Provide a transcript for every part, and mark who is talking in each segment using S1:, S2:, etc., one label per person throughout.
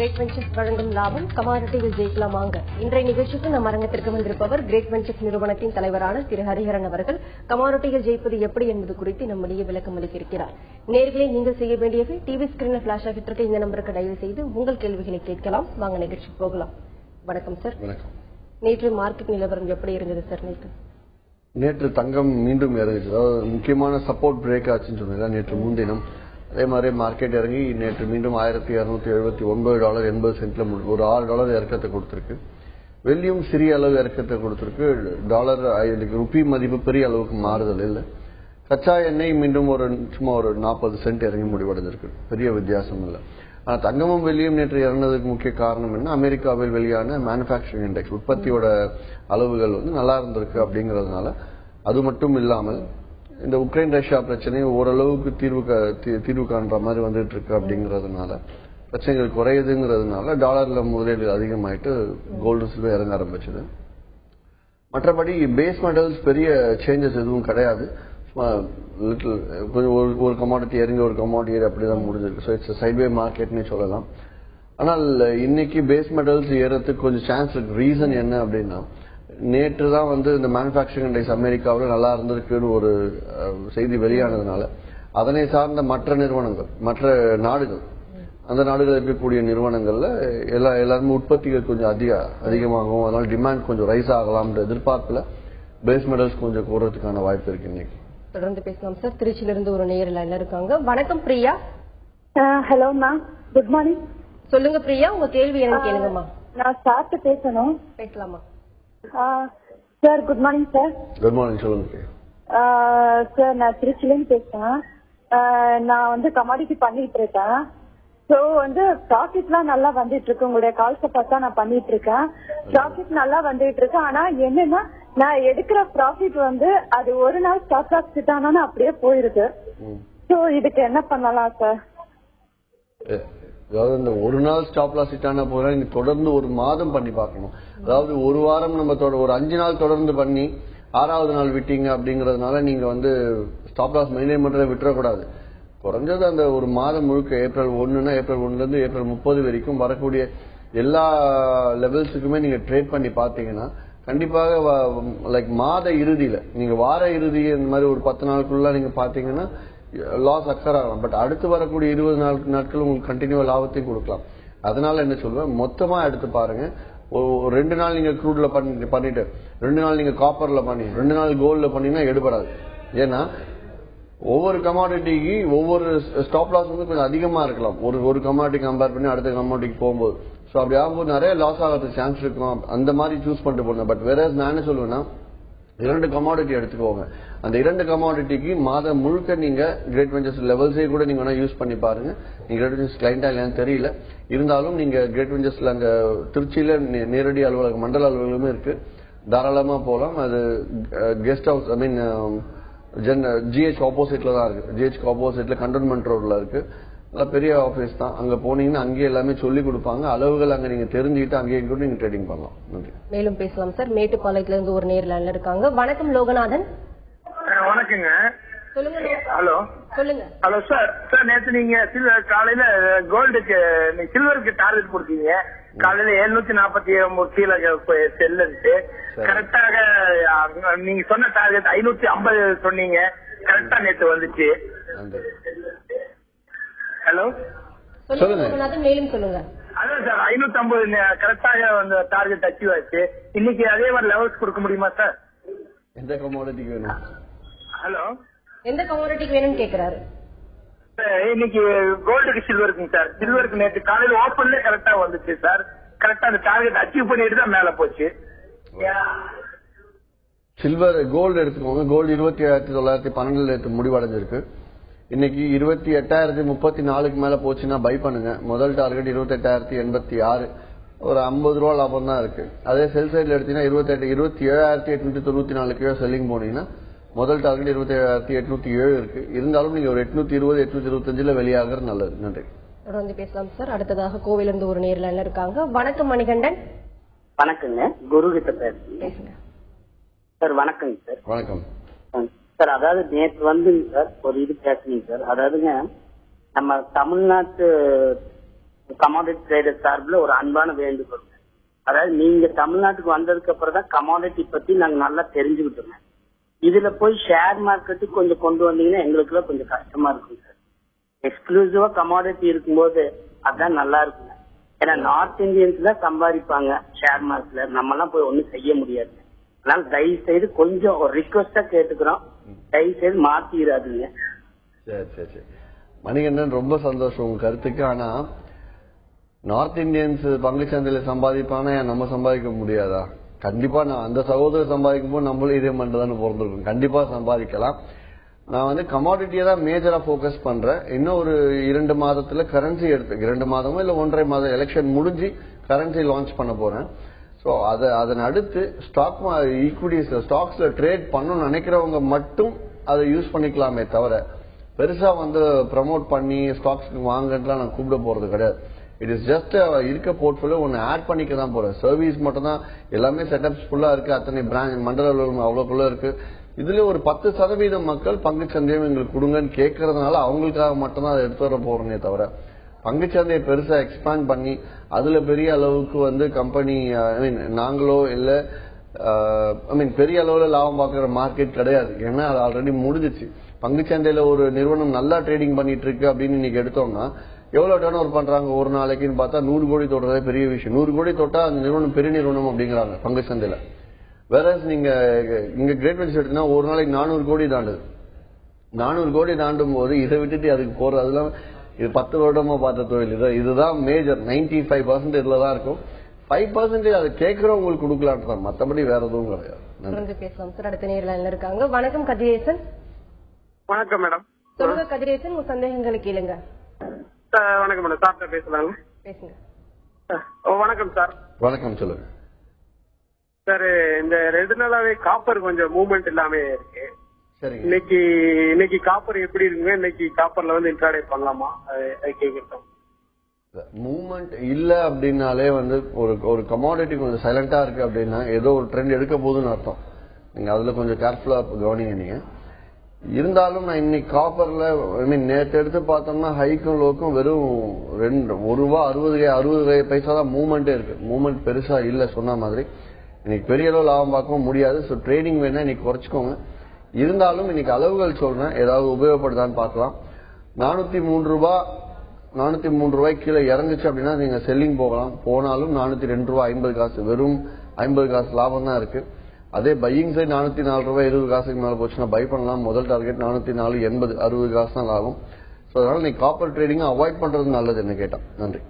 S1: Great ventures வழங்கும் லாபம் கமாடிட்டியில் ஜெயிக்கலாம் வாங்க. இன்றைய நிகழ்ச்சிக்கு நம் அரங்கத்திற்கு வந்திருப்பவர் கிரேட் வெஞ்சர்ஸ் நிறுவனத்தின் தலைவரான திரு ஹரிஹரன் அவர்கள். கமாடிட்டியில் ஜெயிப்பது எப்படி என்பது குறித்து நம்முடைய விளக்கம் அளிக்க இருக்கிறார். நேர்களை நீங்கள் செய்ய வேண்டியவை டிவி ஸ்கிரீனில் பிளாஷ் ஆகிட்டு இந்த நம்பருக்கு டயல் செய்து உங்கள் கேள்விகளை கேட்கலாம். வாங்க நிகழ்ச்சி போகலாம். வணக்கம் சார்.
S2: வணக்கம்.
S1: நேற்று மார்க்கெட் நிலவரம் எப்படி இருந்தது சார்?
S2: நேற்று தங்கம் மீண்டும் இறங்குச்சு. அதாவது முக்கியமான சப்போர்ட் பிரேக் ஆச்சுன்னு சொன்னீங்க நேற்று முன்தினம். அதே மாதிரி மார்க்கெட் இறங்கி நேற்று மீண்டும் $1279.80 ஒரு $6 இறக்கத்தை கொடுத்திருக்கு. வெள்ளியும் சிறிய அளவு இறக்கத்தை கொடுத்திருக்கு. டாலர் ருப்பி மதிப்பு பெரிய அளவுக்கு மாறுதல் இல்லை. கச்சா எண்ணெய் மீண்டும் சும்மா ஒரு 40 சென்ட் இறங்கி முடிவடைஞ்சிருக்கு. பெரிய வித்தியாசம் இல்லை. ஆனா தங்கமும் வெள்ளியும் நேற்று இறந்ததுக்கு முக்கிய காரணம் என்ன, அமெரிக்காவில் வெளியான மேனுபேக்சரிங் இண்டெக்ஸ் உற்பத்தியோட அளவுகள் நல்லா இருந்திருக்கு அப்படிங்கறதுனால. அது மட்டும் இல்லாமல் இந்த உக்ரைன் ரஷ்யா பிரச்சனையை ஓரளவுக்கு தீர்வு காண்ற மாதிரி வந்துட்டு இருக்கு அப்படிங்கறதுனால, பிரச்சனைகள் குறையுதுங்கிறதுனால டாலர்ல முதலீடு அதிகமாயிட்டு கோல்டு சில்வர் இறங்க ஆரம்பிச்சது. மற்றபடி பேஸ் மெட்டல்ஸ் பெரிய சேஞ்சஸ் எதுவும் கிடையாது. ஒரு கமாடிட்டி இறங்கி ஒரு கமாடிட்டி ஏறி அப்படிதான் முடிஞ்சிருக்கு. ஸோ இட்ஸ் சைட்வே மார்க்கெட்னே சொல்லலாம். ஆனால் இன்னைக்கு பேஸ் மெட்டல்ஸ் ஏறதுக்கு கொஞ்சம் சான்ஸ் இருக்கு. ரீசன் என்ன அப்படின்னா, நேற்று தான் இந்த மேனுபேக்சரிங் இண்டெக்ஸ் அமெரிக்காவில் நல்லா இருந்திருக்குன்னு ஒரு செய்தி வெளியானதுனால அதனை சார்ந்த மற்ற நிறுவனங்கள், மற்ற நாடுகள், அந்த நாடுகள் இருக்கக்கூடிய நிறுவனங்கள்ல எல்லாருமே உற்பத்திகள் கொஞ்சம் அதிகமாகும். அதனால டிமாண்ட் கொஞ்சம் ரைஸ் ஆகலாம்ன்ற எதிர்பார்ப்புல பேஸ் மெட்டல்ஸ் கொஞ்சம் கூறதுக்கான வாய்ப்பு இருக்கு. இன்னைக்கு
S1: தொடர்ந்து பேசலாம் சார். திருச்சியிலிருந்து ஒரு நேயர் இருக்காங்க. வணக்கம் Priya.
S3: Hello ma'am, good morning.
S1: சொல்லுங்க பிரியா, உங்க கேள்வி என்னன்னு கேளுங்கம்மா.
S3: நான் சார்ட்டு பேசணும்.
S1: பேசலாமா
S3: sir? Good morning sir.
S2: Good morning, சொல்லுங்க
S3: சார். நான் திருச்சியிலேருந்து பேசுறேன். நான் கமாடிட்டி பண்ணிட்டு இருக்கேன். ஸோ ப்ராஃபிட்லாம் நல்லா வந்துட்டு இருக்கு. உங்களுடைய கால்ஸை பார்த்தா நான் பண்ணிட்டு இருக்கேன். ப்ராஃபிட் நல்லா வந்துட்டு இருக்கு. ஆனா என்னன்னா, நான் எடுக்கிற ப்ராஃபிட் அது ஒரு நாள் ஸ்டாப் லாஸ் கிட்டானு அப்படியே போயிருக்கு. ஸோ இதுக்கு என்ன பண்ணலாம் சார்?
S2: அதாவது இந்த ஒரு நாள் ஸ்டாப் லாஸ் ஹிட்டான போதா நீங்க தொடர்ந்து ஒரு மாதம் பண்ணி பார்க்கணும். அதாவது ஒரு வாரம் நம்ம ஒரு 5 நாள் தொடர்ந்து பண்ணி 6வது நாள் விட்டீங்க அப்படிங்கறதுனால நீங்க ஸ்டாப் லாஸ் மெயின்டைன் பண்றதை விட்டுறக்கூடாது. குறைஞ்சது அந்த ஒரு மாதம் முழுக்க ஏப்ரல் 1னா ஏப்ரல் 1ல இருந்து ஏப்ரல் 30 வரைக்கும் வரக்கூடிய எல்லா லெவல்ஸுக்குமே நீங்க ட்ரேட் பண்ணி பாத்தீங்கன்னா கண்டிப்பாக மாத இறுதியில நீங்க வார இறுதி இந்த மாதிரி ஒரு 10 நாளுக்குள்ள நீங்க பாத்தீங்கன்னா லாஸ் அக்கர் ஆகலாம். பட் அடுத்து வரக்கூடிய 20 நாட்கள் உங்களுக்கு கண்டினியூவா லாபத்தையும் கொடுக்கலாம். அதனால என்ன சொல்லுவேன், மொத்தமா எடுத்து பாருங்க. 2 நாள் நீங்க க்ரூட்ல பண்ணிட்டு 2 நாள் நீங்க காப்பர்ல பண்ணி 2 நாள் கோல்ட்ல பண்ணீங்கன்னா எடுபடாது. ஏன்னா ஒவ்வொரு கமாடிட்டிக்கு ஒவ்வொரு ஸ்டாப் லாஸ் கொஞ்சம் அதிகமா இருக்கலாம். ஒரு கமாடிட்டி கம்பேர் பண்ணி அடுத்த கமாடிட்டிக்கு போகும்போது. ஸோ அப்படி ஆகும்போது நிறைய லாஸ் ஆகிறதுக்கு சான்ஸ் இருக்கும். அந்த மாதிரி சூஸ் பண்ணிட்டு போனேன். பட் வேற நான் என்ன சொல்லுவேன்னா, 2 கமாடிட்டி எடுத்துக்கோங்க. அந்த 2 கமாடிட்டிக்கு மாதம் முழுக்க நீங்க கிரேட் வெஞ்சர்ஸ் லெவல்ஸே கூட நீங்க வேணா யூஸ் பண்ணி பாருங்க. நீங்க கிரேட் வெஞ்சர்ஸ் கிளைண்டா இல்லையான்னு தெரியல. இருந்தாலும் நீங்க கிரேட் வெஞ்சர்ஸ்ல அங்க திருச்சியில நேரடி அலுவலகம், மண்டல அலுவலகமே இருக்கு. தாராளமா போலாம். அது கெஸ்ட் ஹவுஸ், ஐ மீன் ஜிஹெச் ஆப்போசிட்ல தான் இருக்கு. ஜிஹெச் ஆப்போசிட்ல கண்டோன்மெண்ட் ரோட்ல இருக்கு. பெரிய ஆபீஸ் தான். அங்க போனீங்கன்னா அங்கேயே எல்லாமே சொல்லி கொடுப்பாங்க. அளவுகள் அங்க நீங்க தெரிஞ்சுக்கிட்டு அங்கேயே கூட நீங்க ட்ரேடிங் பண்ணலாம். நன்றி.
S1: மேலும் பேசலாம் சார். மேட்டுப்பாளையத்துல இருந்து ஒரு நேர்ல இருக்காங்க. வணக்கம் லோகநாதன்.
S4: வணக்கங்க.
S1: சொல்லுங்க.
S4: ஹலோ
S1: சொல்லுங்க.
S4: Hello sir. சார் நேற்று நீங்க காலையில கோல்டுக்கு சில்வருக்கு டார்கெட் கொடுத்தீங்க. காலையில 749 கீழே செல்லுன்ட்டு கரெக்டாக நீங்க சொன்ன டார்கெட் 550 சொன்னீங்க. கரெக்டா நேற்று வந்துச்சு. ஹலோ
S1: சொல்லுங்க. மேலும் சொல்லுங்க.
S4: அதான் சார் 550 கரெக்டாக டார்கெட் அச்சீவ் ஆச்சு. இன்னைக்கு அதே மாதிரி லெவல்ஸ் கொடுக்க முடியுமா சார்?
S2: எந்த கமாடிட்டிக்கு வேணும்?
S4: ஹலோ,
S1: எந்த கமாடிட்டிக்கு வேணும்னு கேக்குறாரு.
S4: இன்னைக்கு கோல்டுக்கு சில்வருக்குங்க சார். சில்வருக்கு நேற்று காலையில ஓப்பன்ல கரெக்டா வந்துச்சு சார். கரெக்டா அந்த டார்கெட் அச்சீவ் பண்ணிட்டு தான் மேல போச்சு.
S2: சில்வர் கோல்டு எடுத்துக்கோங்க. கோல்டு 27,912 முடிவடைஞ்சிருக்கு. இன்னைக்கு 28,034க்கு மேல போச்சுன்னா பை பண்ணுங்க. முதல் டார்கெட் 28,086, ஒரு $50 லாபம் தான் இருக்கு. அதே செல் சைட்ல எடுத்தீங்கன்னா 27,894 செல்லிங் போனீங்கன்னா முதல் டார்கெட் 27,807 இருக்கு. இருந்தாலும் நீங்க ஒரு 820, 825 வெளியாகிறது நல்லது. நன்றி.
S1: தொடர்ந்து பேசலாம் சார். அடுத்ததாக கோவிலிருந்து ஒரு நேர்ல இருக்காங்க. வணக்கம் மணிகண்டன்.
S5: வணக்கங்க. குரு கிட்ட பேசுங்க சார். வணக்கங்க சார்.
S2: வணக்கம்
S5: சார். அதாவது நேற்று சார் ஒரு இது பேசுறீங்க சார். அதாவதுங்க, நம்ம தமிழ்நாட்டு கமாடிட்டி ட்ரேடர் சார்பில் ஒரு அன்பான வேண்டுகோள். அதாவது நீங்க தமிழ்நாட்டுக்கு வந்ததுக்கு அப்புறம் தான் கமாடிட்டி பத்தி நாங்க நல்லா தெரிஞ்சுக்கிட்டோம். இதுல போய் ஷேர் மார்க்கெட்டுக்கு கொஞ்சம் கொண்டு வந்தீங்கன்னா எங்களுக்கு எல்லாம் கொஞ்சம் கஷ்டமா இருக்கும் சார். எக்ஸ்க்ளூசிவா கமாடிட்டி இருக்கும்போது அதான் நல்லா இருக்குங்க. ஏன்னா நார்த் இந்தியன்ஸ் தான் சம்பாதிப்பாங்க ஷேர் மார்க்கெட்ல, நம்ம எல்லாம் போய் ஒண்ணும் செய்ய முடியாது. அதனால தயவு செய்து கொஞ்சம் ஒரு ரிக்வஸ்டா கேட்டுக்கிறோம், தயவு செய்து மாத்திராதுங்க.
S2: சரி சரி சரி மணிகண்டன், ரொம்ப சந்தோஷம் உங்க கருத்துக்கு. ஆனா நார்த் இந்தியன்ஸ் பங்கு சந்தையில சம்பாதிப்பானா நம்ம சம்பாதிக்க முடியாதா? கண்டிப்பா நான் அந்த சகோதரர் சம்பாதிக்கும் போது நம்மளும் இதே மட்டும் பிறந்திருக்கோம். கண்டிப்பா சம்பாதிக்கலாம். நான் கமாடிட்டியை தான் மேஜரா போக்கஸ் பண்றேன். இன்னும் ஒரு 2 மாதத்துல கரன்சி எடுத்து 2 மாதமோ இல்ல 1.5 மாதம் எலெக்ஷன் முடிஞ்சு கரன்சி லான்ச் பண்ண போறேன். சோ அதன் அடுத்து ஈக்விட்டிஸ் ஸ்டாக்ஸ்ல ட்ரேட் பண்ணணும்னு நினைக்கிறவங்க மட்டும் அதை யூஸ் பண்ணிக்கலாமே தவிர பெருசா ப்ரமோட் பண்ணி ஸ்டாக்ஸ் வாங்கலாம் நான் கூப்பிட போறது கிடையாது. இட் இஸ் ஜஸ்ட் இருக்க போர்ட்ஃபோலியோ ஒன்னு ஆட் பண்ணிக்க தான் போறேன். சர்வீஸ் மட்டும் தான் எல்லாமே செட்டப்ஸ் ஃபுல்லா இருக்கு. அத்தனை பிரான்ச் மண்டல அவ்வளவுக்குள்ள இருக்கு. இதுல ஒரு 10% மக்கள் பங்குச்சந்தையும் எங்களுக்கு கொடுங்கன்னு கேட்கறதுனால அவங்களுக்காக மட்டும்தான் அதை எடுத்து வர போறேனே தவிர பங்குச்சந்தையை பெருசா எக்ஸ்பேண்ட் பண்ணி அதுல பெரிய அளவுக்கு கம்பெனி நாங்களோ இல்ல பெரிய அளவுல லாபம் பார்க்கிற மார்க்கெட் கிடையாது. ஏன்னா அது ஆல்ரெடி முடிஞ்சிச்சு. பங்குச்சந்தையில ஒரு நிறுவனம் நல்லா ட்ரேடிங் பண்ணிட்டு இருக்கு அப்படின்னு இன்னைக்கு எடுத்தோம்னா எவ்வளவு டர்ன் ஓவர் பண்றாங்க ஒரு நாளைக்குன்னு பார்த்தா 100 கோடி தொடுறதே பெரிய விஷயம். 100 கோடி தொட்டா அந்த நிறுவனம் பெரிய நிறுவனம் அப்படிங்கிறாங்க பங்குச்சந்தையில. வேற நீங்க இங்க கிரேட் வெஞ்சர்ஸ் எடுத்தீங்கன்னா ஒரு நாளைக்கு 400 கோடி தாண்டுது. 400 கோடி தாண்டும் போது இதை விட்டுட்டு அதுக்கு போறது அதெல்லாம் இது 10 வருடமா பார்த்த தொழில். இதுதான் மேஜர் 95% இதுலதான் இருக்கும். 5% அதை கேட்கறவங்களுக்கு கொடுக்கலான், மத்தபடி வேற எதுவும் கிடையாது.
S1: பேசலாம் சார். அடுத்த நேரில் இருக்காங்க. வணக்கம் கதிரேசன்.
S4: வணக்கம் மேடம்.
S1: சொல்லுங்க கதிரேசன், உங்க சந்தேகங்களை கேளுங்க.
S4: வணக்கம் மேடம். சார் பேசலாங்க.
S1: பேசுங்க.
S4: வணக்கம் சார்.
S2: வணக்கம், சொல்லுங்க
S4: சார். இந்த 2 நாளாவே காப்பர் கொஞ்சம் மூவ்மெண்ட் இல்லாம இருக்கு. இன்னைக்கு காப்பர் எப்படி இருக்குங்க? இன்னைக்கு காப்பர்ல இன்ட்ராடே பண்ணலாமா? கேட்கிறோம்.
S2: மூவ்மெண்ட் இல்ல அப்படின்னாலே ஒரு கமாடிட்டி கொஞ்சம் சைலண்டா இருக்கு அப்படின்னா ஏதோ ஒரு ட்ரெண்ட் எடுக்க போகுதுன்னு அர்த்தம். நீங்க அதுல கொஞ்சம் கேர்ஃபுல்லா கவனிங்க. நீங்க இருந்தாலும் நான் இன்னைக்கு காப்பர்ல நேற்று எடுத்து பார்த்தோம்னா ஹைக்கும் லோக்கும் வெறும் ₹1.60 பைசா தான் மூவ்மெண்டே இருக்கு. மூவ்மெண்ட் பெருசா இல்ல சொன்ன மாதிரி. இன்னைக்கு பெரிய அளவு லாபம் பார்க்கவும் முடியாது. ஸோ ட்ரேடிங் வேணா இன்னைக்கு குறைச்சிக்கோங்க. இருந்தாலும் இன்னைக்கு அளவுகள் சொல்றேன், ஏதாவது உபயோகப்படுதான்னு பார்க்கலாம். ₹403 கீழே இறங்குச்சு அப்படின்னா நீங்க செல்லிங் போகலாம். போனாலும் ₹402.50 வெறும் 50 காசு லாபம் தான் இருக்கு. அதே பையிங் சைட் ₹404.20 மேல போச்சுன்னா பை பண்ணலாம். முதல் டார்கெட் $404.80 60 காசு தான் லாபம். ஸோ அதனால நீ காப்பர் ட்ரேடிங் அவாய்ட் பண்றது நல்லது என்ன கேட்டா. நன்றி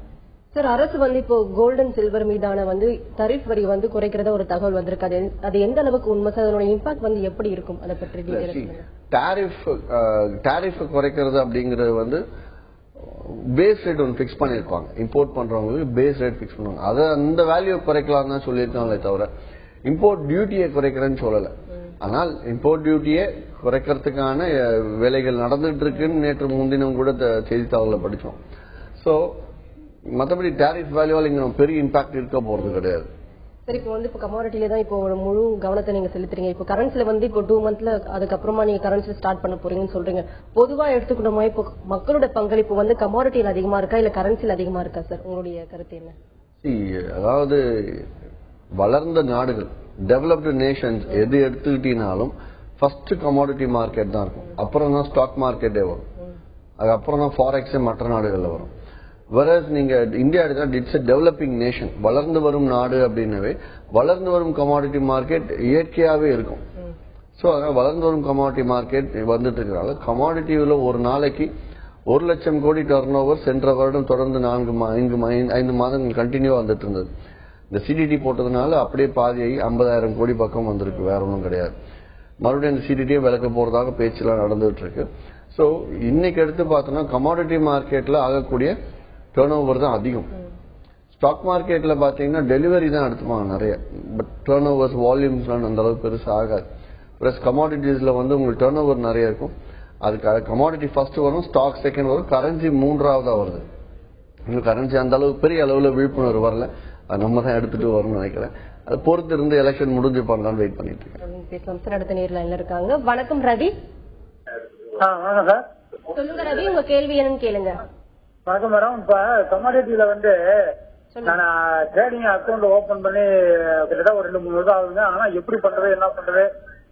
S1: சார். அரசு இப்போ கோல்டு அண்ட் சில்வர் மீதான தரிஃப் வரி குறைக்கிறத ஒரு தகவல் வந்திருக்கு. அது எந்த அளவுக்கு உண்மை சார்? அதோட இம்பாக்ட் எப்படி இருக்கும்? அதை பற்றி
S2: டாரிஃப் குறைக்கிறது அப்படிங்கறது பேஸ் ரேட் ஒன்று பிக்ஸ் பண்ணிருப்பாங்க. இம்போர்ட் பண்றவங்களுக்கு பேஸ் ரேட் பிக்ஸ் பண்ணுவாங்க. அதை அந்த வேல்யூ குறைக்கலாம் தான் சொல்லியிருக்காங்களே தவிர இம்போர்ட் டியூட்டியை குறைக்கிறேன்னு சொல்லல. ஆனால் இம்போர்ட் டியூட்டியை குறைக்கிறதுக்கான வேலைகள் நடந்துட்டு இருக்குன்னு நேற்று முன்தினம் கூட செய்தித்தாள்ல படிச்சோம். சோ மற்றபடி டாரிஃப் வேல்யூவால் இங்க பெரிய இம்பாக்ட் இருக்க போறது கிடையாது.
S1: சரி, இப்போ கமாடிட்டில தான் இப்போ முழு கவனத்தை நீங்க செலுத்துறீங்க. இப்போ கரன்சில இப்போ 2 மந்த்ல அதுக்கப்புறமா நீங்க கரன்சி ஸ்டார்ட் பண்ண போறீங்கன்னு சொல்றீங்க. பொதுவா எடுத்துக்கணுமா இப்போ மக்களோட பங்களிப்பு கமாடிட்டியில் அதிகமா இருக்கா இல்ல கரன்சியில் அதிகமா இருக்கா சார்? உங்களுடைய கருத்து என்ன?
S2: அதாவது வளர்ந்த நாடுகள் டெவலப்டு நேஷன்ஸ் எது எடுத்துக்கிட்டீங்கனாலும் ஃபர்ஸ்ட் கமாடிட்டி மார்க்கெட் தான் இருக்கும். அப்புறம் தான் ஸ்டாக் மார்க்கெட்டே வரும். அதுக்கப்புறம் தான் ஃபாரெக்ஸ் மற்ற நாடுகள்ல வரும். Whereas நீங்க இந்தியா எடுத்தா இட்ஸ் a டெவலப்பிங் நேஷன், வளர்ந்து வரும் நாடு அப்படின்னவே வளர்ந்து வரும் கமாடிட்டி மார்க்கெட் இயற்கையாவே இருக்கும். சோ அதனால வளர்ந்து வரும் கமாடிட்டி மார்க்கெட் வந்துட்டு இருக்கிறாங்க. கமாடிட்டியில ஒரு நாளைக்கு 1 லட்சம் கோடி டர்ன் ஓவர் சென்ற வருடம் தொடர்ந்து 5 மாதங்கள் கண்டினியூ வந்துட்டு இருந்தது. இந்த சிடிடி போட்டதுனால அப்படியே பாதியாகி 50,000 கோடி பக்கம் வந்திருக்கு. வேற ஒன்றும் கிடையாது. மறுபடியும் இந்த சிடிடியை விலக்க போறதாக பேச்செல்லாம் நடந்துட்டு இருக்கு. சோ இன்னைக்கு எடுத்து பார்த்தோம்னா கமாடிட்டி மார்க்கெட்ல ஆகக்கூடிய டர்ன் ஓவர் தான் அதிகம். ஸ்டாக் மார்க்கெட்ல பாத்தீங்கன்னா டெலிவரி தான் எடுத்துப்பாங்க நிறைய. பட் டர்ன் ஓவர்ஸ் வால்யூம்ஸ் அந்த அளவுக்கு பெருசா ஆகாது. பிளஸ் கமாடிட்டிஸ்ல உங்களுக்கு டர்ன் ஓவர் நிறைய இருக்கும். அதுக்கு கமாடிட்டி ஃபர்ஸ்ட் வரும், ஸ்டாக் செகண்ட் வரும், கரன்சி 3ஆவதா வருது. கரன்சி அந்த அளவுக்கு பெரிய அளவுல விழிப்புணர்வு வரல. அது நம்ம தான் எடுத்துட்டு வரும்னு நினைக்கிறேன். அது பொறுத்து இருந்து எலெக்ஷன் முடிஞ்சு பண்ணலாம்னு வெயிட் பண்ணிட்டு இருக்கேன்.
S1: அடுத்த நேரில் இருக்காங்க. வணக்கம் ரவி.
S5: வணக்கம் சார்.
S1: சொல்லுங்க ரவி, உங்க கேள்வி என்னன்னு கேளுங்க.
S6: வணக்கம் மேடம். இப்ப கமாடிட்டில வந்து நான் ட்ரேடிங் அக்கௌண்ட் ஓபன் பண்ணி கிட்டத்தட்ட ஒரு 2-3 வருஷம் ஆகுதுங்க. ஆனா எப்படி பண்றது என்ன பண்றது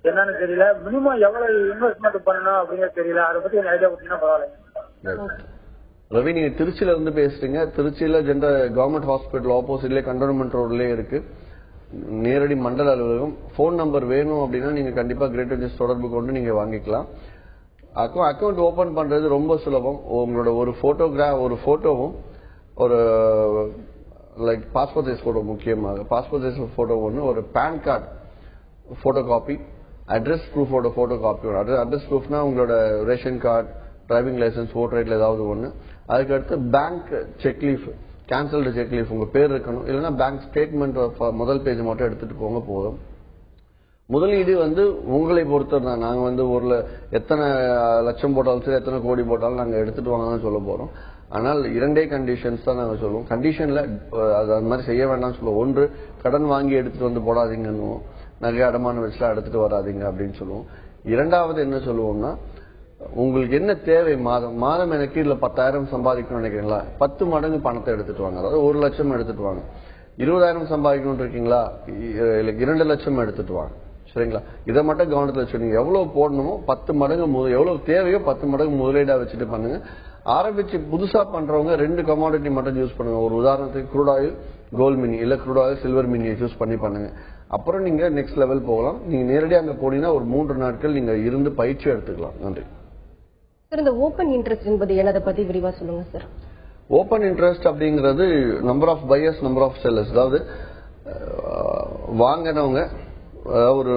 S6: என்னன்னு தெரியல. மினிமம் எவ்வளவு இன்வெஸ்ட்மெண்ட் பண்ணணும் அப்படிங்கிறது தெரியல. அதை பத்தி எனக்கு ஐடியா கொடுத்தீங்கன்னா பரவாயில்ல.
S2: ரவி, நீங்க திருச்சியில இருந்து பேசுறீங்க. திருச்சியில கவர்மெண்ட் ஹாஸ்பிட்டல் ஆப்போசிட்லயே கண்டோன்மெண்ட் ரோட்லயே இருக்கு நேரடி மண்டல அலுவலகம். போன் நம்பர் வேணும் அப்படின்னா நீங்க கண்டிப்பா கிரேட் வெஞ்சர்ஸ் தொடர்பு கொண்டு நீங்க வாங்கிக்கலாம். அக்கௌண்ட் ஓபன் பண்றது ரொம்ப சுலபம். உங்களோட ஒரு போட்டோவும் ஒரு லைக் பாஸ்போர்ட் சைஸ் போட்டோ, முக்கியமாக பாஸ்போர்ட் சைஸ் போட்டோ ஒன்று, ஒரு PAN card photocopy, address ப்ரூஃபோட போட்டோ காப்பி ஒன்று. அட்ரஸ் ப்ரூஃப்னா உங்களோட ration card, driving licence, voter ஐடில ஏதாவது ஒன்று. அதுக்கடுத்து bank cheque leaf, cancelled cheque leaf உங்க பேர் இருக்கணும். இல்லைன்னா பேங்க் ஸ்டேட்மெண்ட் முதல் பேஜ் மட்டும் எடுத்துட்டு போங்க போதும். முதலீடு உங்களை பொறுத்தது தான். நாங்க ஒரு எத்தனை லட்சம் போட்டாலும் சரி, எத்தனை கோடி போட்டாலும் நாங்க எடுத்துட்டு வாங்க தான் சொல்ல போறோம். ஆனால் 2 கண்டிஷன்ஸ் தான் நாங்க சொல்லுவோம். கண்டிஷன்ல அது மாதிரி செய்ய வேண்டாம்னு சொல்லுவோம். ஒன்று, கடன் வாங்கி எடுத்துட்டு வந்து போடாதீங்கன்னு, நகை அடமான வச்சுலாம் எடுத்துட்டு வராதிங்க அப்படின்னு சொல்லுவோம். இரண்டாவது என்ன சொல்லுவோம்னா, உங்களுக்கு என்ன தேவை, மாதம் எனக்கு இதுல 10,000 சம்பாதிக்கணும்னு நினைக்கிறீங்களா, 10 மடங்கு பணத்தை எடுத்துட்டு வாங்க. அதாவது 1 லட்சம் எடுத்துட்டு வாங்க. 20,000 சம்பாதிக்கணும் இருக்கீங்களா, 2 லட்சம் எடுத்துட்டு வாங்க. சரிங்களா? இதை மட்டும் கவனத்தில் வச்சுக்கோங்க. எவ்வளவு போடணுமோ 10 மடங்கு, எவ்வளவு தேவையோ 10 மடங்கு முதலீடா வச்சுட்டு பண்ணுங்க. ஆரம்பிச்சு புதுசா பண்றவங்க 2 கமாடிட்டி மட்டும் யூஸ் பண்ணுங்க. ஒரு உதாரணத்துக்கு க்ரூட் ஆயில் கோல்ட் மினி, இல்ல க்ரூட் ஆயில் சில்வர் மினியை யூஸ் பண்ணி பண்ணுங்க. அப்புறம் நீங்க நெக்ஸ்ட் லெவல் போகலாம். நீங்க நேரடியாக அங்க போனீங்கன்னா ஒரு 3 நாட்கள் நீங்க இருந்து பயிற்சி எடுத்துக்கலாம். நன்றி
S1: சார். இந்த ஓபன் இன்ட்ரெஸ்ட் என்பது என்னதை பத்தி விரிவா சொல்லுங்க சார்.
S2: ஓபன் இன்ட்ரெஸ்ட் அப்படிங்கிறது number of buyers, number of sellers. அதாவது வாங்கினவங்க ஒரு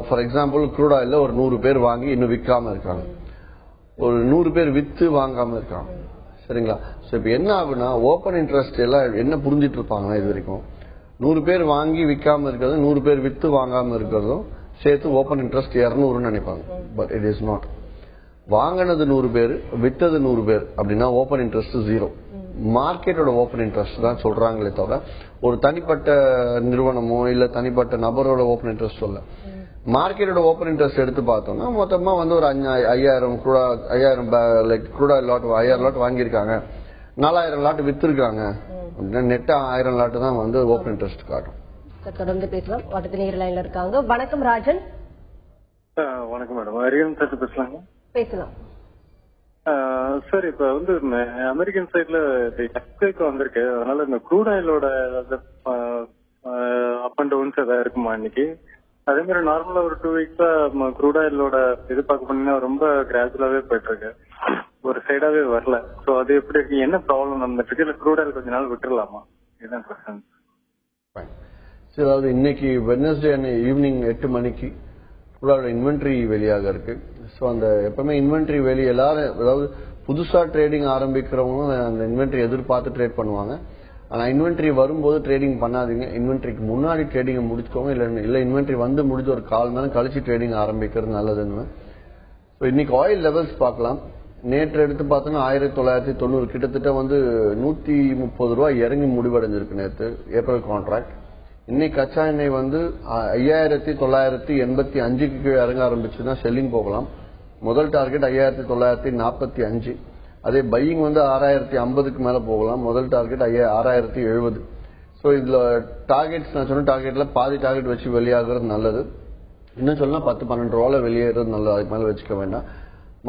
S2: ஃபார் எக்ஸாம்பிள் க்ரூட் ஆயில்ல ஒரு 100 பேர் வாங்கி இன்னும் விற்காம இருக்காங்க, ஒரு 100 பேர் வித்து வாங்காம இருக்காங்க. சரிங்களா? இப்ப என்ன ஆகுனா, ஓபன் இன்ட்ரெஸ்ட் எல்லாம் என்ன புரிஞ்சிட்டு இருப்பாங்கன்னா, இது வரைக்கும் 100 பேர் வாங்கி விற்காம இருக்கிறதும் 100 பேர் வித்து வாங்காம இருக்கிறதும் சேர்த்து ஓபன் இன்ட்ரெஸ்ட் 200 நினைப்பாங்க. But it is not. வாங்கினது 100 பேர், வித்தது 100 பேர் அப்படின்னா ஓபன் இன்ட்ரெஸ்ட் 0. மார்க்கெட்டோட ஓபன் இன்ட்ரெஸ்ட் தான் சொல்றாங்களே தவிர ஒரு தனிப்பட்ட நிறுவனமோ இல்ல தனிப்பட்ட நபரோட ஓபன் இன்ட்ரெஸ்ட் சொல்ல. மார்க்கெட்டோட ஓபன் இன்ட்ரெஸ்ட் எடுத்து பார்த்தோம்னா மொத்தமா ஒரு 5000 க்ரூட் ஆயில் லாட் 5000 லாட் வாங்கியிருக்காங்க, 4000 லாட் வித்திருக்காங்க அப்படின்னா நெட்டா 1000 லாட் தான் ஓபன் இன்ட்ரெஸ்ட் காட்டும்.
S1: தொடர்ந்து பேசலாம். அடுத்த நேர் லைன்ல இருக்காங்க. வணக்கம் ராஜன்.
S7: வணக்கம் மேடம். அரியன் சார் பேசலாங்க?
S1: பேசலாம்
S7: சார். இப்ப அமெரிக்கன் சைட்ல எக்ஸ்பேக் வந்திருக்கு. அதனால இந்த க்ரூட் ஆயிலோட அப் அண்ட் டவுன்ஸ் ஏதாவது இருக்குமா இன்னைக்கு? அதே மாதிரி நார்மலா ஒரு 2 வீக்ஸா க்ரூட் ஆயிலோட இது பார்க்க போனீங்கன்னா ரொம்ப கிராஜுவலாவே போயிட்டு இருக்கு, ஒரு சைடாவே வரல. சோ அது எப்படி இருக்கு, என்ன ப்ராப்ளம் நடந்துட்டு இருக்கு, இல்ல க்ரூட் ஆயில் கொஞ்ச நாள் விட்டுறலாமா? இதுதான் கொஸ்டின்.
S2: அதாவது இன்னைக்கு வெட்னஸ்டே ஈவினிங் 8 மணிக்கு இன்வென்ட்ரி வெளியாக இருக்கு. ஸோ அந்த எப்பவுமே இன்வென்ட்ரி வெளி எல்லாரும், அதாவது புதுசா ட்ரேடிங் ஆரம்பிக்கிறவங்க அந்த இன்வென்ட்ரி எதிர்பார்த்து ட்ரேட் பண்ணுவாங்க. ஆனா இன்வென்ட்ரி வரும்போது ட்ரேடிங் பண்ணாதீங்க. இன்வென்ட்ரிக்கு முன்னாடி ட்ரேடிங் முடிச்சுக்கோங்க. இல்ல இன்வென்ட்ரி முடிஞ்ச ஒரு 1/4 மணி நேரம் கழிச்சு ட்ரேடிங் ஆரம்பிக்கிறது நல்லதுன்னு. இன்னைக்கு ஆயில் லெவல்ஸ் பார்க்கலாம். நேற்று எடுத்து பார்த்தோன்னா 1990 கிட்டத்தட்ட 130 ரூபாய் இறங்கி முடிவடைஞ்சிருக்கு நேற்று ஏப்ரல் கான்ட்ராக்ட். இன்னைக்கு கச்சா எண்ணெய் 5985க்கு கீழே இறங்க ஆரம்பிச்சுன்னா செல்லிங் போகலாம். முதல் டார்கெட் 5945. அதே பையிங் 6050க்கு மேல போகலாம். முதல் டார்கெட் 6070. சோ இதுல டார்கெட்ஸ் நான் சொன்ன டார்கெட்ல பாதி டார்கெட் வச்சு வெளியாகிறது நல்லது. இன்னும் சொன்னா 10-12 ரூபாய் வெளியேறது நல்லது. அதுக்கு மேல வச்சுக்க வேண்டாம்.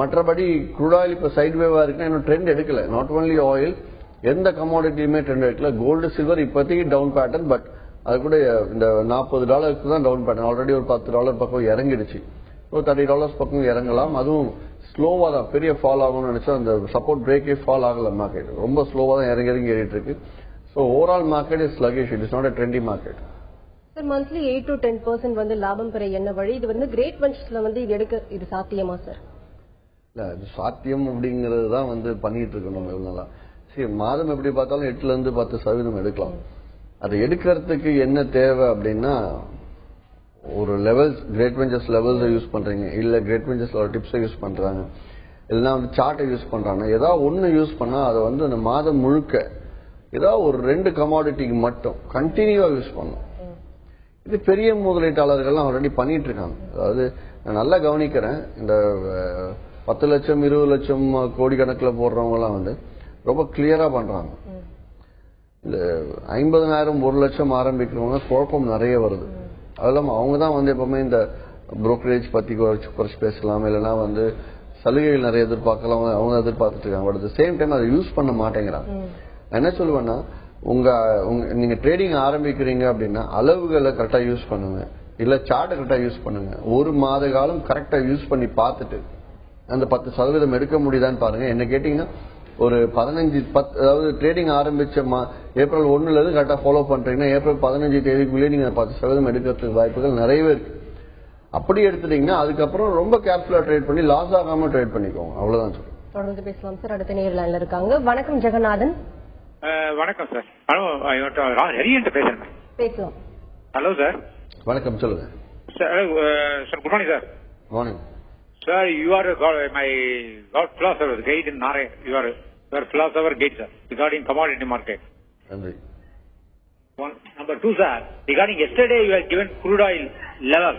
S2: மற்றபடி க்ரூட் ஆயில் இப்ப சைட் வேவா இருக்குன்னா இன்னும் ட்ரெண்ட் எடுக்கல. நாட் ஒன்லி ஆயில், எந்த கமாடிட்டியுமே ட்ரெண்ட் எடுக்கல. கோல்டு சில்வர் இப்போதைக்கு டவுன் பேட்டர்ன். பட் அது கூட இந்த $40 தான் டவுன் பேட்டர்ன். ஆல்ரெடி ஒரு $10 பக்கம் இறங்கிடுச்சு. ஒரு $30 பக்கம் இறங்கலாம். அதுவும் ஸ்லோவா தான். பெரிய ஃபால் ஆகும்னு நினைச்சா அந்த சப்போர்ட் பிரேக்கே ஃபால் ஆகல. மார்க்கெட் ரொம்ப ஸ்லோவா தான் இறங்கி ஏறிட்டு இருக்கு. So overall market is sluggish. It is not a trendy market.
S1: Sir, monthly 8 to 10% லாபம் பெற என்ன வழி? இது கிரேட் வெஞ்சர்ஸ்ல இது எடுக்க இது சாத்தியமா சார்?
S2: இல்ல, அது சாத்தியம் அப்படிங்கறது தான் பண்ணிட்டு இருக்கணும். நல்லா சரி, மாதம் எப்படி பார்த்தாலும் 8 to 10% எடுக்கலாம். அது எடுக்கிறதுக்கு என்ன தேவை அப்படின்னா, ஒரு levels great ventures levels use பண்றீங்க, இல்ல கிரேட் வெஞ்சர்ஸ்ல ஒரு டிப்ஸை யூஸ் பண்றாங்க, இல்லைன்னா சார்ட்டை யூஸ் பண்றாங்க. ஏதாவது ஒன்னு யூஸ் பண்ணா அதை அந்த மாதம் முழுக்க ஏதாவது ஒரு 2 கமாடிட்டிக்கு மட்டும் கண்டினியூவா யூஸ் பண்ணும். இது பெரிய முதலீட்டாளர்கள்லாம் ஆல்ரெடி பண்ணிட்டு இருக்காங்க. அதாவது நான் நல்லா கவனிக்கிறேன், இந்த 10 லட்சம் 20 லட்சம் கோடி கணக்கில் போடுறவங்க எல்லாம் ரொம்ப கிளியரா பண்றாங்க. இந்த 50,000 1 லட்சம் ஆரம்பிக்கிறவங்க குழப்பம் நிறைய வருது. அது இல்லாம அவங்க தான் வந்து எப்பவுமே இந்த புரோக்கரேஜ் பத்தி குறைச்சு பேசலாம், இல்லைன்னா வந்து சலுகைகள் நிறைய எதிர்பார்க்கலாம், அவங்க எதிர்பார்த்துட்டு இருக்காங்க. பட் அட் சேம் டைம் அதை யூஸ் பண்ண மாட்டேங்கிறாங்க. நான் என்ன சொல்லுவேன்னா, நீங்க ட்ரேடிங் ஆரம்பிக்கிறீங்க அப்படின்னா அளவுகளை கரெக்டா யூஸ் பண்ணுங்க, இல்ல சார்ட்டை கரெக்டா யூஸ் பண்ணுங்க. ஒரு மாத காலம் கரெக்டா யூஸ் பண்ணி பார்த்துட்டு அந்த 10% எடுக்க முடியுதான்னு பாருங்க. என்ன கேட்டீங்கன்னா ஒரு 15 அதாவது ட்ரேடிங் ஆரம்பிச்ச ஏப்ரல் 1ல இருந்து கரெக்டா ஃபாலோ பண்றீங்கன்னா ஏப்ரல் 15 தேதிக்குள்ளேயே நீங்க 10% எடுக்கிறதுக்கு வாய்ப்புகள் நிறையவே இருக்கு. அப்படி எடுத்துட்டீங்கன்னா அதுக்கப்புறம் ரொம்ப கேர்ஃபுல்லா ட்ரேட் பண்ணி லாஸ் ஆகாம ட்ரேட் பண்ணிக்கோங்க. அவ்வளவுதான் சொல்றேன்.
S1: தொடர்ந்து பேசலாம் சார். அடுத்த நேர் லைன்ல இருக்காங்க. வணக்கம் ஜெகநாதன்.
S8: வணக்கம் சார். ஹலோ, ஹரியன்ட்ட பேசுறேன்.
S1: பேசலாம்.
S8: Hello sir.
S2: வணக்கம், சொல்லுங்க
S8: sir. Sir good morning sir.
S2: Morning
S8: sir. You are my god philosopher guide in Nare. You are philosopher guide sir regarding commodity market.
S2: நன்றி.
S8: One. Number 2 sir, regarding yesterday you have given crude oil level.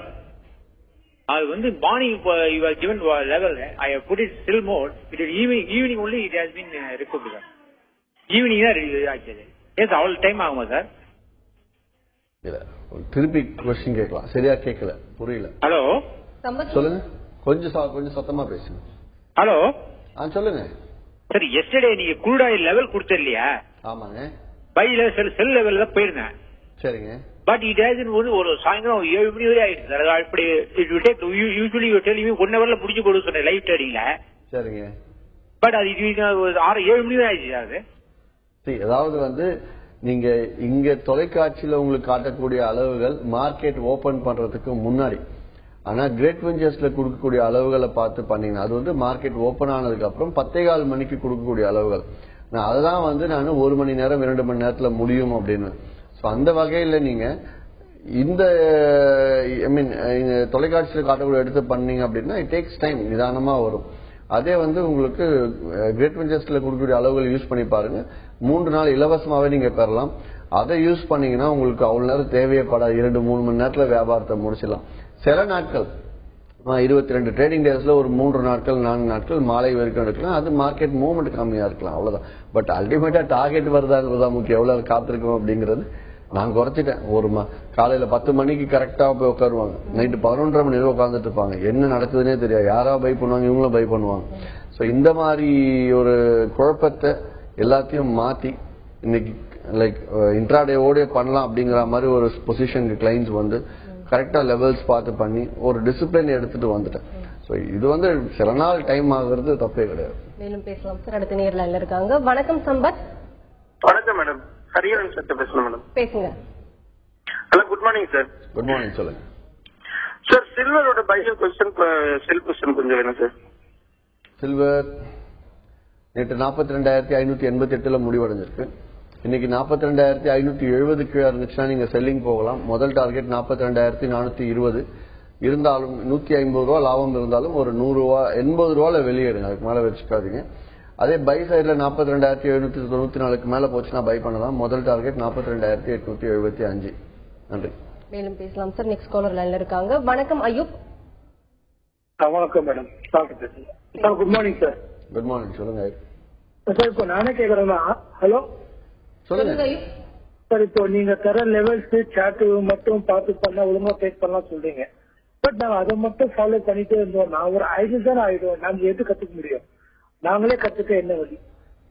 S8: அது வந்து morning you have given level. I have put it still mode. It is evening only it has been recovered sir. Evening தான் ஆச்சு. S அவ்வளோ time ஆகுமா sir?
S2: இல்ல, திருப்பி question கேட்கலாம். சரியா கேட்கல, புரியல.
S8: ஹலோ
S2: சொல்லுங்க, கொஞ்சம் சத்தமா பேசுங்க.
S8: ஹலோ
S2: சொல்லுங்க
S8: சார். எஸ்டர்டே நீங்க crude oil லெவல் கொடுத்த இல்லையா?
S2: ஆமாங்க.
S8: பைல செல் லெவல்ல போயிருந்தேன்.
S2: சரிங்க.
S8: பட் இட் ஹேஸ் ஒரு சாயங்காலம் 7 மணி வரை ஆயிடுச்சு சார். அப்படி யூஸ்வலி டெய்லி 1 ஹவர்ல முடிஞ்சு போடுன்னு சொன்னேன் லைவ் ட்ரேடிங்ல. சரிங்க. பட் அது 6-7 மணி வரை ஆயிடுச்சு சார். அது
S2: அதாவது வந்து நீங்க இங்க தொலைக்காட்சியில உங்களுக்கு காட்டக்கூடிய அளவுகள் மார்க்கெட் ஓபன் பண்றதுக்கு முன்னாடி, ஆனா கிரேட் வெஞ்சர்ஸ்ல கொடுக்கக்கூடிய அளவுகளை பார்த்து பண்ணீங்கன்னா அது வந்து மார்க்கெட் ஓபன் ஆனதுக்கு அப்புறம் 10:15 மணிக்கு கொடுக்கக்கூடிய அளவுகள். அதுதான் வந்து நான் 1 மணி நேரம் 2 மணி நேரத்துல முடியும் அப்படின்னு. அந்த வகையில நீங்க இந்த தொலைக்காட்சியில காட்டக்கூடிய எடுத்து பண்ணீங்க அப்படின்னா இட் டேக்ஸ் டைம், நிதானமா வரும். அதே வந்து உங்களுக்கு கிரேட் வெஞ்சர்ஸ்ல கொடுக்கக்கூடிய அளவுகள் யூஸ் பண்ணி பாருங்க. 3 நாள் இலவசமாவே நீங்க பெறலாம். அதை யூஸ் பண்ணீங்கன்னா உங்களுக்கு அவ்வளவு நேரம் தேவையப்படாது. 2-3 மணி நேரத்துல வியாபாரத்தை முடிச்சிடலாம். சில நாட்கள் 22 ட்ரேடிங் டேஸ்ல ஒரு 3 நாட்கள் 4 நாட்கள் மாலை வரைக்கும் எடுக்கலாம். அது மார்க்கெட் மூவ்மெண்ட் கம்மியா இருக்கலாம், அவ்வளவுதான். பட் அல்டிமேட்டா டார்கெட் வருதாங்கிறதா முக்கியம். எவ்வளவு காத்திருக்கோம் அப்படிங்கிறது நான் குறைச்சிட்டேன். காலையில 10 மணிக்கு கரெக்டா போய் உட்காருவாங்க, நைட்டு 11:30 மணி நேரம் உட்காந்துட்டு இருப்பாங்க. என்ன நடக்குதுன்னே தெரியாது. யாரா பை பண்ணுவாங்க, இவங்களும் பை பண்ணுவாங்க. சோ இந்த மாதிரி ஒரு குழப்பத்தை எல்லாத்தையும் மாத்தி இன்னைக்கு லைக் இன்ட்ராடேவோட பண்ணலாம் அப்படிங்கிற மாதிரி ஒரு பொசிஷனுக்கு கிளைண்ட்ஸ் வந்து கரெக்டா லெவல்ஸ் பார்த்து பண்ணி ஒரு டிசிப்ளின் எடுத்துட்டு வந்துட்டேன். சோ இது வந்து சில நாள் டைம் ஆகுறது தப்பே கிடையாது.
S1: மேலும் பேசலாம் சார். அடுத்த நேர் லைன்ல இருக்காங்க. வணக்கம் சம்பத்.
S9: வணக்கம் மேடம். ஹரியன் சார் பேசணும் மேடம்.
S1: பேசுங்க.
S9: Hello, good morning sir.
S2: Good morning, சொல்லுங்க
S9: சார். சில்வரோட பையர் கொஸ்டின் செல் கொஸ்டின் கொஞ்சம் வேணும் சார்.
S2: சில்வர் நேற்று 42,588 முடிவடைஞ்சிருக்கு. இன்னைக்கு 42,570 கீழே இருந்துச்சுன்னா நீங்க செல்லிங் போகலாம். முதல் டார்கெட் 42,420 இருந்தாலும் 150 ரூபா லாபம் இருந்தாலும் ஒரு 100 ரூபா 80 ரூபால வெளியேடுங்க. அதுக்கு மேல வச்சுக்காதீங்க. அதே பை சைட்ல 42,794 மேல போச்சுன்னா பை பண்ணலாம். முதல் டார்கெட் 42,875. நன்றி.
S1: மேலும் பேசலாம் சார். நெக்ஸ்ட் காலர் லைன்ல இருக்காங்க. வணக்கம் அய்யூப்.
S6: வணக்கம் madam. Sir good morning sir.
S2: Good morning, சொல்லுங்க
S6: சார். இப்போ நானே கேக்குறேன்னா, ஹலோ
S1: சொல்லுங்க
S6: சார். இப்போ நீங்க தர லெவல்ஸ் சார்ட் மட்டும் பார்த்து பண்ணா ஒழுங்கா பேக் பண்ணலாம் சொல்றீங்க. பட் நாங்க அதை மட்டும் ஃபாலோ பண்ணிட்டே இருந்தோம்னா ஒரு 5 தான் ஆயிடும். நாங்க எது கத்துக்க முடியும்? நாங்களே கத்துக்க என்ன வழி?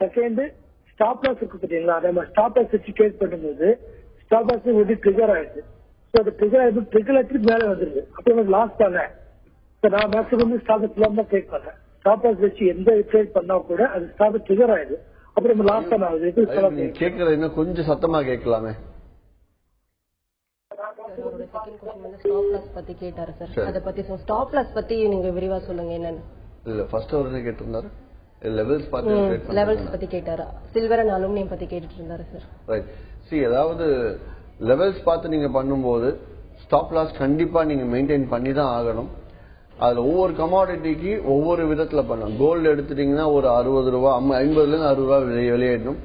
S6: செகண்ட், ஸ்டாப் லாஸ் இருக்கு பாத்தீங்களா? அதே மாதிரி ஸ்டாப் லாஸ் வச்சு கேஸ் பண்ணும்போது ஸ்டாப் லாஸ் வந்து ட்ரிகர் ஆயிடுது. ஸோ அது ட்ரிகர் ஆயிடுது, ட்ரிகர் ஆச்சு மேலே வந்துருது. அப்போ எனக்கு லாஸ் பண்ணேன். நான் மேக்ஸிமம் ஸ்டாப் லாஸ் இல்லாம ட்ரேட் பண்ணேன். ஸ்டாப் லாஸ் வச்சு எந்த ட்ரேட் பண்ணா கூட அது ஸ்டாப் ட்ரிகர் ஆயிடுது. அப்புறம் லாஸ் பண்ண ஆகுது.
S2: கேட்கறது இன்னும் கொஞ்சம் சத்தமா கேட்கலாமே.
S1: ஸ்டாப் லாஸ் பத்தி கேட்டாரு சார். அதை பத்தி ஸ்டாப் லாஸ் பத்தி நீங்க விரிவா சொல்லுங்க. என்னன்னு
S2: இல்ல ஃபர்ஸ்ட் அவர் என்ன கேட்டிருந்தாரு? லெவல்ஸ்
S1: பத்தி கேட்டாரு. சில்வர் அண்ட் அலுமினியம் பத்தி கேட்டுட்டு இருந்தாரு சார்.
S2: ரைட். அதாவது லெவல்ஸ் பார்த்து நீங்க பண்ணும்போது ஸ்டாப் லாஸ் கண்டிப்பா நீங்க மெயின்டைன் பண்ணி தான் ஆகணும். அதுல ஒவ்வொரு கமாடிட்டிக்கு ஒவ்வொரு விதத்துல பண்ணணும். கோல்டு எடுத்துட்டீங்கன்னா ஒரு 60 ரூபா 50ல இருந்து 60 ரூபா வெளியேறணும்.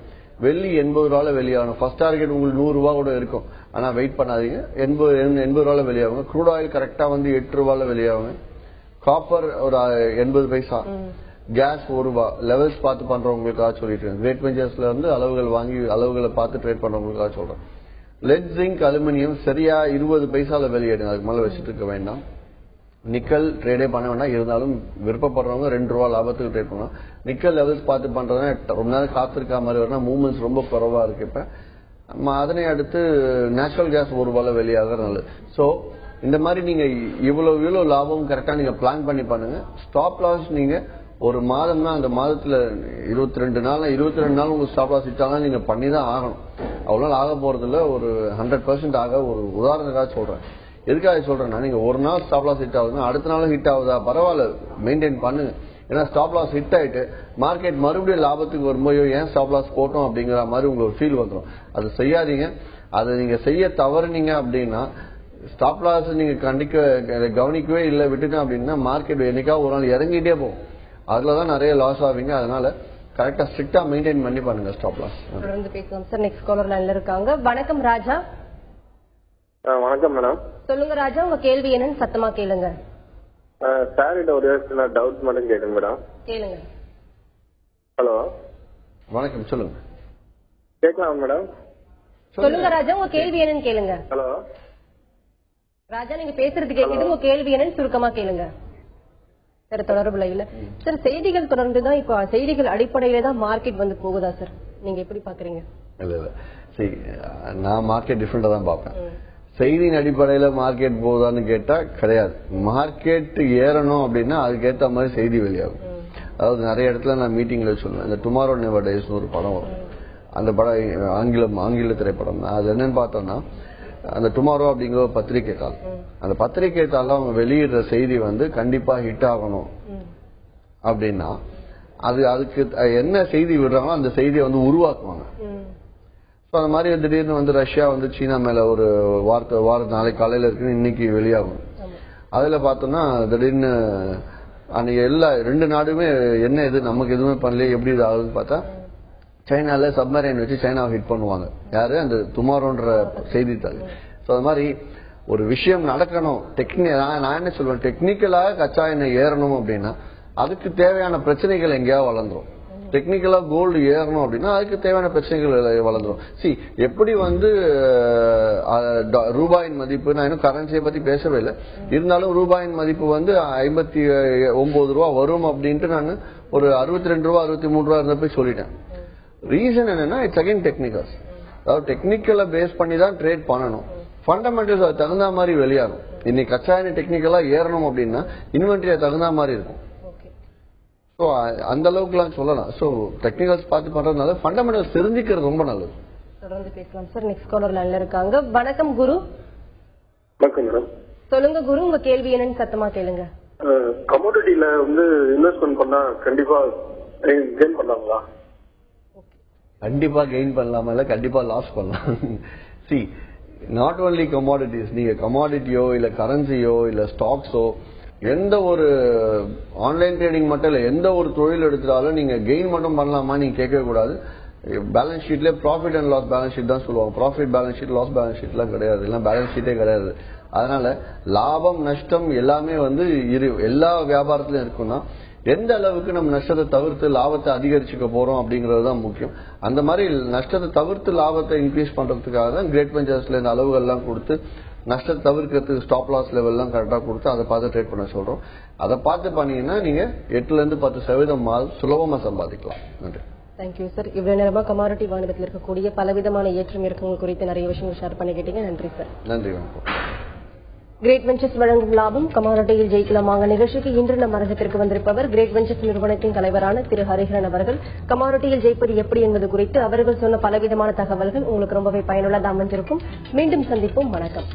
S2: வெள்ளி 80 ரூபால வெளியாகணும். ஃபர்ஸ்ட் டார்கெட் உங்களுக்கு 100 ரூபா கூட இருக்கும். ஆனா வெயிட் பண்ணாதீங்க. 80 ரூபால வெளியாகுங்க. க்ரூட் ஆயில் கரெக்டா வந்து 8 ரூபால வெளியாகுங்க. காப்பர் ஒரு 80 பைசா. கேஸ் ₹1 லெவல்ஸ் பார்த்து பண்றவங்களுக்காக சொல்லிட்டு இருக்கேன். கிரேட் வெஞ்சர்ஸ்ல வந்து அளவுகள் வாங்கி அளவுகளை பார்த்து ட்ரேட் பண்றவங்களுக்காக சொல்றேன். லெட் ஜிங்க் அலுமினியம் சரியா 20 பைசால வெளியேடுங்க, அதுக்கு மேல வச்சுட்டு இருக்க வேண்டாம். நிக்கல் ட்ரேடே பண்ண வேண்டாம், இருந்தாலும் விருப்பப்படுறவங்க ₹2 லாபத்துக்கு ட்ரேட் பண்ணலாம். நிக்கல் லெவல்ஸ் பார்த்து பண்றதுனா ரொம்ப நேரம் காத்திருக்கா மாதிரி வரணும், மூவ்மெண்ட்ஸ் ரொம்ப குறைவா இருக்கு. இப்ப அதனை அடுத்து நேச்சுரல் கேஸ் ₹1 வெளியாக நல்லது. சோ இந்த மாதிரி நீங்க இவ்வளவு லாபம் கரெக்டா நீங்க பிளான் பண்ணி பண்ணுங்க. ஸ்டாப் லாஸ் நீங்க ஒரு மாதம்னா அந்த மாதத்துல 22 நாள் உங்களுக்கு ஸ்டாப் லாஸ் இட்டாலும் நீங்க பண்ணி தான் ஆகணும். அவ்வளவு நாள் ஆக போறது இல்ல, ஒரு 100% ஆக. ஒரு உதாரணத்துக்காக சொல்றேன். எதுக்காக சொல்றேன்னா, நீங்க ஒரு நாள் ஸ்டாப் லாஸ் ஹிட் ஆகுதுன்னா அடுத்த நாள் ஹிட் ஆகுதா பரவாயில்ல, மெயின்டைன் பண்ணுங்க. ஏன்னா ஸ்டாப் லாஸ் ஹிட் ஆயிட்டு மார்க்கெட் மறுபடியும் லாபத்துக்கு வரும்போது ஏன் ஸ்டாப் லாஸ் போட்டோம் அப்படிங்கிற மாதிரி உங்களுக்கு ஃபீல் வந்துடும். அது செய்யாதீங்க. அதை நீங்க செய்ய தவறுனீங்க அப்படின்னா, ஸ்டாப் லாஸ் நீங்க கவனிக்கவே இல்லை விட்டுட்டேன் அப்படின்னா மார்க்கெட் என்னைக்கா ஒரு நாள் இறங்கிட்டே போகும். அதுலதான் நிறைய லாஸ் ஆவீங்க. அதனால கரெக்டா ஸ்ட்ரிக்டா மெயின்டைன் பண்ணி பண்ணுங்க ஸ்டாப் லாஸ்.
S1: தொடர்ந்து பேசலாம் சார். நெக்ஸ்ட் காலர் லைன்ல இருக்காங்க. வணக்கம் ராஜா.
S9: வணக்கம் மேடம்.
S1: சொல்லுங்க ராஜா, உங்க கேள்வி என்னன்னு சத்தமா கேளுங்க.
S9: சார் கிட்ட ஒரு டவுட் மட்டும் கேட்குங்க மேடம்.
S1: கேளுங்க.
S9: ஹலோ
S2: வணக்கம், சொல்லுங்க.
S9: கேட்கலாம் மேடம்?
S1: சொல்லுங்க ராஜா, உங்க கேள்வி என்னன்னு கேளுங்க.
S9: ஹலோ
S1: ராஜா, நீங்க பேசுறது கேக்குது, உங்க கேள்வி என்னன்னு சுருக்கமா கேளுங்க. சார் தொடர்புல இல்ல சார். செய்திகள் தொடர்ந்துதான், இப்ப செய்திகள் அடிப்படையில தான் மார்க்கெட் வந்து போகுதா சார்? நீங்க எப்படி பாக்குறீங்க?
S2: இல்ல சரி, நான் மார்க்கெட் டிஃபரெண்டா தான் பார்ப்பேன். செய்தியின் அடிப்படையில மார்க்கெட் போகுதான்னு கேட்டா கிடையாது. மார்க்கெட் ஏறணும் அப்படின்னா அதுக்கேற்ற மாதிரி செய்தி வெளியாகும். அதாவது நிறைய இடத்துல நான் மீட்டிங்ல சொல்லுவேன், இந்த டுமாரோ நெவர் டேஸ்னு ஒரு படம் வரும். அந்த படம் ஆங்கில திரைப்படம் தான். அது என்னன்னு பார்த்தோம்னா, அந்த டுமாரோ அப்படிங்கிற ஒரு பத்திரிகை தாள். அந்த பத்திரிகை தாள் அவங்க வெளியிடுற செய்தி வந்து கண்டிப்பா ஹிட் ஆகணும் அப்படின்னா அதுக்கு என்ன செய்தி விடுறாங்களோ அந்த செய்தியை வந்து உருவாக்குவாங்க. அந்த மாதிரி திடீர்னு வந்து ரஷ்யா வந்து சீனா மேல ஒரு வார்த்தை நாளைக்கு காலையில இருக்குன்னு இன்னைக்கு வெளியாகும். அதுல பார்த்தோம்னா திடீர்னு அன்னைக்கு எல்லா 2 நாடுமே என்ன இது நமக்கு எதுவுமே பண்ணல எப்படி இது ஆகுதுன்னு பார்த்தா, சைனால சப்மரைன் வச்சு சைனாவை ஹிட் பண்ணுவாங்க. யாரு? அந்த டுமாரோன்ற செய்தித்தாள். அது மாதிரி ஒரு விஷயம் நடக்கணும், நான் என்ன சொல்வேன், டெக்னிக்கலாக கச்சா எண்ணெய் ஏறணும் அப்படின்னா அதுக்கு தேவையான பிரச்சனைகள் எங்கேயாவது வளர்ந்துரும். டெக்னிக்கலா கோல்டு ஏறணும் அப்படின்னா அதுக்கு தேவையான பிரச்சனைகள் வளர்ந்துரும். எப்படி வந்து ரூபாயின் மதிப்பு, நான் இன்னும் கரன்சியை பத்தி பேசவே இல்லை, இருந்தாலும் ரூபாயின் மதிப்பு வந்து 59 ரூபா வரும் அப்படின்ட்டு நான் ஒரு 62 ரூபா 63 ரூபா இருந்த போய் சொல்லிட்டேன். ரீசன் என்னன்னா, இட்ஸ் அகைன் டெக்னிக்கல்ஸ். அதாவது டெக்னிக்கலை பேஸ் பண்ணி தான் ட்ரேட் பண்ணணும். ஃபண்டமெண்டல்ஸ் அது தகுந்த மாதிரி வெளியாகும். இன்னைக்கு கச்சா எண்ணெய் டெக்னிக்கலா ஏறணும் அப்படின்னா இன்வென்டரியா தகுந்த மாதிரி இருக்கும். ஸோ அந்த அளவுக்குலாம் சொல்லலாம். ஸோ டெக்னிக்கல்ஸ் பார்த்து பண்றதுனால ஃபண்டமெண்டல்ஸ் தெரிஞ்சுக்கிறது ரொம்ப நல்லது.
S1: தொடர்ந்து பேசலாம் சார். நெக்ஸ்ட் காலர் லைன்ல இருக்காங்க. வணக்கம் குரு.
S9: வணக்கம் மேடம்.
S1: சொல்லுங்க குரு, உங்க கேள்வி என்னன்னு சத்தமா கேளுங்க.
S9: கமோடிட்டில வந்து இன்வெஸ்ட்மெண்ட் பண்ணா கண்டிப்பா கெயின் பண்ணலாங்களா?
S2: கண்டிப்பா கெயின் பண்ணலாமா இல்ல கண்டிப்பா லாஸ் பண்ணலாம். சி, நாட் ஓன்லி கமாடிட்டிஸ், நீங்க கமாடிட்டியோ இல்ல கரன்சியோ இல்ல ஸ்டாக்ஸோ எந்த ஒரு ஆன்லைன் ட்ரேடிங் மட்டும் இல்ல எந்த ஒரு தொழில் எடுத்தாலும் நீங்க கெயின் மட்டும் பண்ணலாமா நீங்க கேட்கவே கூடாது. பேலன்ஸ் ஷீட்ல profit and loss balance sheet தான் சொல்லுவாங்க. Profit balance sheet, loss balance sheet எல்லாம் கிடையாது, எல்லாம் பேலன்ஸ் ஷீட்டே கிடையாது. அதனால லாபம் நஷ்டம் எல்லாமே வந்து எல்லா வியாபாரத்திலும் இருக்குன்னா எந்த அளவுக்கு நம்ம நஷ்டத்தை தவிர்த்து லாபத்தை அதிகரிச்சுக்க போறோம் அப்படிங்கிறது தான் முக்கியம். அந்த மாதிரி நஷ்டத்தை தவிர்த்து லாபத்தை இன்க்ரீஸ் பண்றதுக்காக தான் கிரேட் வெஞ்சர்ஸ்ல இந்த அளவுகள்லாம் கொடுத்து நஷ்டத்தை தவிர்க்கிறதுக்கு ஸ்டாப் லாஸ் லெவல்லாம் கரெக்டா கொடுத்து அதை பார்த்து ட்ரேட் பண்ண சொல்றோம். அதை பார்த்து பண்ணீங்கன்னா நீங்க 8-10% சுலபமா சம்பாதிக்கலாம். நன்றி.
S1: Thank you sir. இவ்வளவு நேரமா கமாடிட்டி வாணிபத்தில் இருக்கக்கூடிய பலவிதமான ஏற்றம் இறக்கங்கள் குறித்து நிறைய விஷயங்கள் ஷேர் பண்ணிக்கிட்டீங்க. நன்றி சார்.
S2: நன்றி. வணக்கம்.
S1: கிரேட் வெஞ்சர்ஸ் வழங்கும் லாபம் கமாடிட்டியில் ஜெயிக்கலாமாங்க நிகழ்ச்சிக்கு இன்று நம் அரங்கத்திற்கு வந்திருப்பவர் கிரேட் வெஞ்சர்ஸ் நிறுவனத்தின் தலைவரான திரு ஹரிஹரன் அவர்கள். கமாடிட்டியில் ஜெயிப்பது எப்படி என்பது குறித்து அவர்கள் சொன்ன பலவிதமான தகவல்கள் உங்களுக்கு ரொம்பவே பயனுள்ளதாக அமைஞ்சிருக்கும். மீண்டும் சந்திப்போம். வணக்கம்.